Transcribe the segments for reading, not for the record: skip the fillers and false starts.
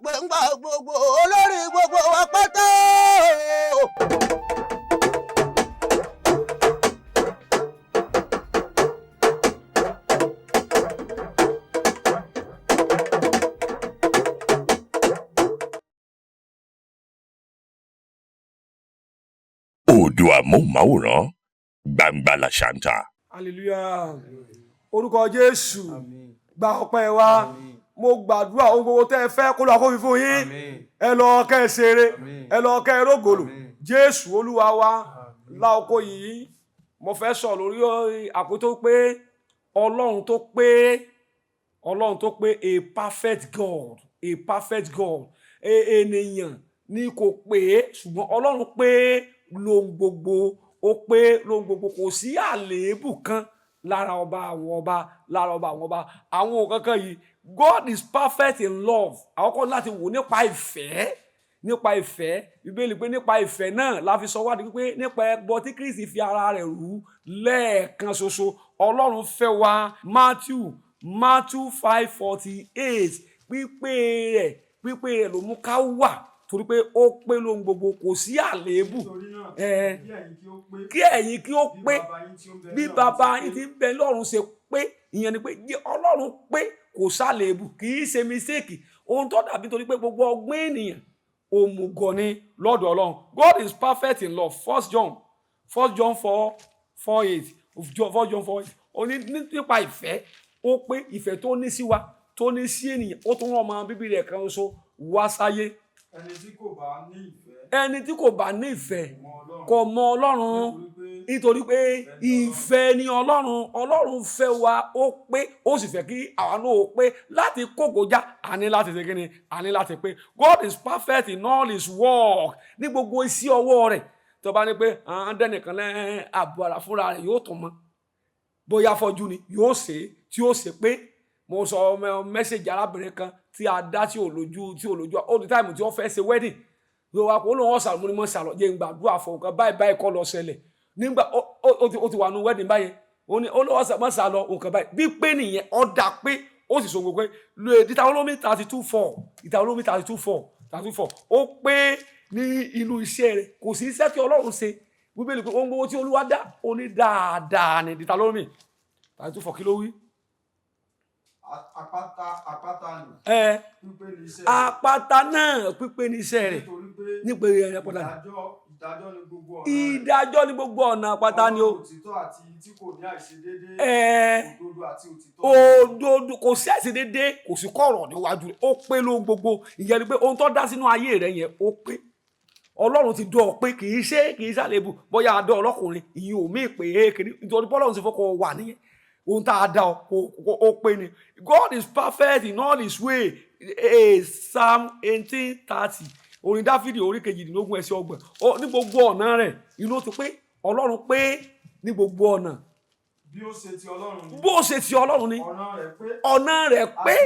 pé ń gbà gbogbo olórí gbogbo wa pátá. Oòduà Móhùnmáwòrán Gbangba Làṣántà. Hallelujah. Orúkọ Jésù. Gba ọpẹ́ wa. Mo gbàdúrà ohun gbogbo tẹ́ ẹ fẹ́ kó lọ kó fi fún yín. Ẹ lọ kẹ́ ẹ ṣeré. Ẹ lọ kẹ́ ẹ rógòlò. Jésù Olúwa wa. Láòkó yìí mo fẹ́ sọ lórí àkótó pé Ọlọ́run tó pé a perfect God, a perfect God. Ènìyàn ni kò pé ṣùgbọ́n Ọlọ́run pé lóhun gbogbo, ó pé lóhun gbogbo, kò sí àléébù kan lára ọba àwọn ọba, lára ọba àwọn ọba. Àwọn kankan yìí, God is perfect in love. Àwọn kan láti wò nípa ìfẹ́, Bíbélì pé nípa ìfẹ́ náà la fi sọ wádìí pé nípa ẹbọ tí Kristi fi ara rẹ̀ rú lẹ́ẹ̀kan ṣoṣo. Ọlọ́run fẹ́ wa. Matthew 5:48 pípé rẹ̀ ló mú ká wà torí pé ó pé lóhun gbogbo, kò sí àléébù. Kí ẹ̀yin kí ó pé bí bàbá yín tí ń bẹ lọ́run ṣe pé. Ìyẹn ni pé Ọlọ́run pé kò sálèébù, kì í ṣe mistake. Ohun tó dàbí torí pé gbogbo ọgbọ́n ènìyàn òmùgọ̀ ni lọ́dọ̀ Ọlọ́run. God is perfect in love. 1 John 4:8. 1 John 4:8. Ó ní nípa ìfẹ́, ó pé ìfẹ́ tó ní sí wa, tó ní sí ènìyàn, ó tún rán ọmọ bíbí rẹ̀ kan ṣoṣo wá sáyé. Ẹni tí kò bá ní ìfẹ́ kò mọ Ọlọ́run, nítorí pé ìfẹ́ ni Ọlọ́run. Ọlọ́run fẹ́ wa, ó pé, ó sì fẹ́ kí àwa náà ó pé. Láti kógojá a ní láti ṣe kíni, a ní láti pé. God is perfect in all his work. Ní gbogbo iṣẹ́ ọwọ́ rẹ̀. Tó bá ní pé dẹ́nìkan lẹ́ àbọ̀ ara fúnra rẹ̀ yóò tún mọ́, bóyá fọ́jú ni yóò ṣe tí ó ṣe pé. Mo sọ mẹ́sẹ̀jì arábìnrin kan tí a dá tí ò lójú all the time tí wọ́n fẹ́ ṣe wedding. Yóò wá pé ó lóun ọ̀sán mo ní mọ̀ ṣàlọ́ jẹ́ ìgbàdúrà fún nǹkan báyìí kọ́ lọ ṣẹlẹ̀. Nígbà ó ti wà nù wedding báyìí, ó ní ó lóun ọ̀sán mọ̀ ṣàlọ́ nǹkan báyìí. Bí pé nìyẹn ọ̀dà pé ó sì sọ gbogbo pé Deuteronomy 32:4 ó pé ní inú iṣẹ́ rẹ̀. Kò sí iṣẹ́ tí Ọlọ́run ṣe. Bíbélì pé ohun gbogbo tí Olúwa dá ó ní dáadáa ní Deuteronomy 32:4 kí ló wí? Àpáta ni pípé ní iṣẹ́ rẹ̀. Àpáta náà pípé ní iṣẹ́ rẹ̀. Nítorí pé ìdájọ́ ní gbogbo ọ̀nà àpáta ni o. Òtítọ́ àti tí kò ní àìṣedéédé. Òdodo àti òtítọ́. Òdodo kò sí àìṣedéédé, kò sí kọ̀rọ̀ níwájú rẹ̀. Ó pé lóhun gbogbo. Ìyẹn ni pé ohun tó dá sínú ayé rẹ̀ yẹn ó pé. Ọlọ́run ti dọ̀ pé kì í ṣàlébù. Bóyá adọ́ ọlọ́kùnrin ìyẹn ò mí pé kékeré nítorí Ọlọ́run ti fọ́kọ̀ wà nìyẹn. Ohun tá a dá ó pé ni. God is perfect in all his way. Psalm 18:30. Orin Dáfídì orí 22:30. Ní gbogbo ọ̀nà rẹ̀ inú ti pé. Ọlọ́run pé ní gbogbo ọ̀nà. Bí ó ṣe ti Ọlọ́run ni. Bó ṣe ti Ọlọ́run ni. Ọ̀nà rẹ̀ pé.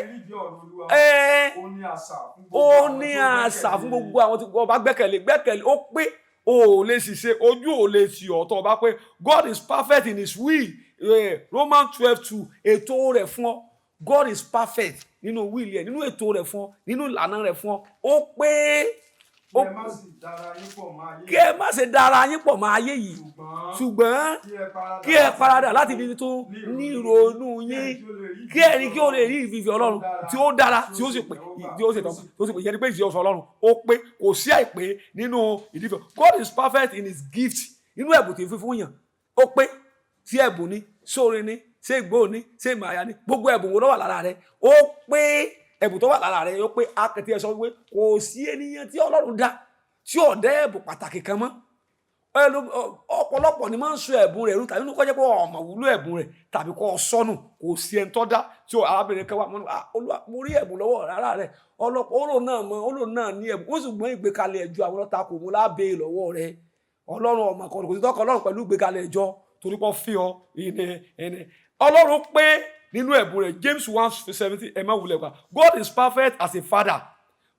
Ó ní àṣà fún gbogbo àwọn tí ọba gbẹ́kẹ̀lé. Ó pé o ò lè ṣiṣẹ́, ojú ò lè tì ọ́ tó bá pé. God is perfect in his will. Romans 12:2 ètò rẹ̀ fún ọ. God is perfect nínú will yẹn, nínú ètò rẹ̀ fún ọ, nínú ìlànà rẹ̀ fún ọ. Ó pé kí ẹ má sì dára yín pọ̀ mọ́ ayé. Kí ẹ má ṣe dára yín pọ̀ mọ́ ayé yìí. Ṣùgbọ́n kí ẹ paradà láti di tó ní ìrònú yín. Kí ẹni kí ó lè rí ìfìfì Ọlọ́run tí ó dára, tí ó sì pé, tí ó sì tán, tó sì pé yẹn ni pé ìṣe ọ̀sán Ọlọ́run. Ó pé kò sí àìpé nínú ìdífẹ́. God is perfect in his gift. Inú ẹ̀bùn tí ń fi fún yàn. Ó pé tí ẹ̀bùn ni, sóore ni, ṣé ìgbó ni, ṣé ìmàyà ni, gbogbo ẹ̀bùn wo ló wà lára rẹ̀. Ó pé ẹ̀bùn tó wà lára rẹ̀, ó pé akẹ́tì ẹ̀ sọ wípé kò sí ènìyàn tí Ọlọ́run dá tí ò dá ẹ̀bùn pàtàkì kan mọ́. Ọ̀pọ̀lọpọ̀ ni máa ń sọ ẹ̀bùn rẹ̀ rú tàbí nínú kọ́ jẹ́ pé ọmọ wúlò ẹ̀bùn rẹ̀ tàbí kọ́ sọnù. Kò sí ẹni tó dá tí arábìnrin kan wà mo rí ẹ̀bùn lọ́wọ́ rárá rẹ̀. Olóò náà ní ẹ̀bùn. Ó sì gbọ́n ìgbékalẹ̀ ẹjọ́ àwọn ọlọ́ta kò mú lábẹ́ lọ́wọ́ rẹ̀. Ọlọ́run ọmọ kan kò sí tọ́kọ Ọlọ́run pẹ̀lú ìgbékalẹ̀ ẹjọ́ torí pé fi ọ ìní. Ọlọ́run pé nínú ẹ̀bùn rẹ̀. James 1:17 ẹ má wulẹ̀ pa. God is perfect as a father.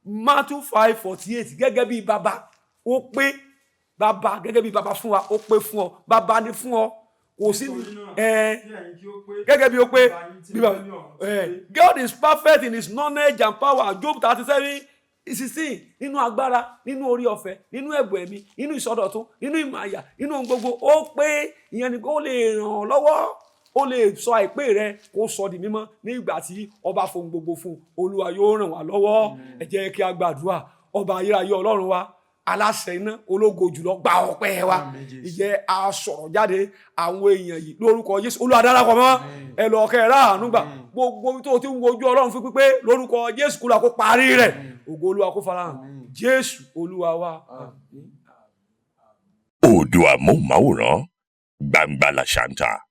Matthew 5:48 gẹ́gẹ́ bí bàbá. Ó pé bàbá gẹ́gẹ́ bí bàbá fún wa. Ó pé fún ọ. Bàbá ni fún ọ. Kò sí gẹ́gẹ́ bí ó pé God is perfect in his knowledge and power. Job 37 ìsinsìn nínú agbára, nínú orí ọ̀fẹ́, nínú ẹ̀bùn ẹ̀mí, nínú ìsọdọ̀tun, nínú ìmọ̀ àyà, nínú ohun gbogbo. Ó pé ìyẹn ni kó lè ràn ọ́ lọ́wọ́. Ó lè sọ àìpé rẹ kó sọ di mímọ́ ní ìgbà tí ọba fohùn gbogbo fún. Olúwa yóò ràn wá lọ́wọ́. Ẹ jẹ́ kí a gbàdúrà. Ọba ayérayé Ọlọ́run wa, aláṣẹ iná, ológo jùlọ, gba ọpẹ́ wa. Ìjẹ́ a sọ̀rọ̀ jáde àwọn èèyàn yìí lórúkọ Jésù. Olúwa darapọ̀ mọ́ ẹ lọ kẹ́ ẹ ráàánú gbà. Gbogbo tó ti ń wojú Ọlọ́run fún pípé lórúkọ Jésù kúlà kó parí rẹ̀. Ògo Olúwa kó farahàn. Jésù Olúwa wa. Oòduà Móhùnmáwòrán, Gbangbala Ṣántà.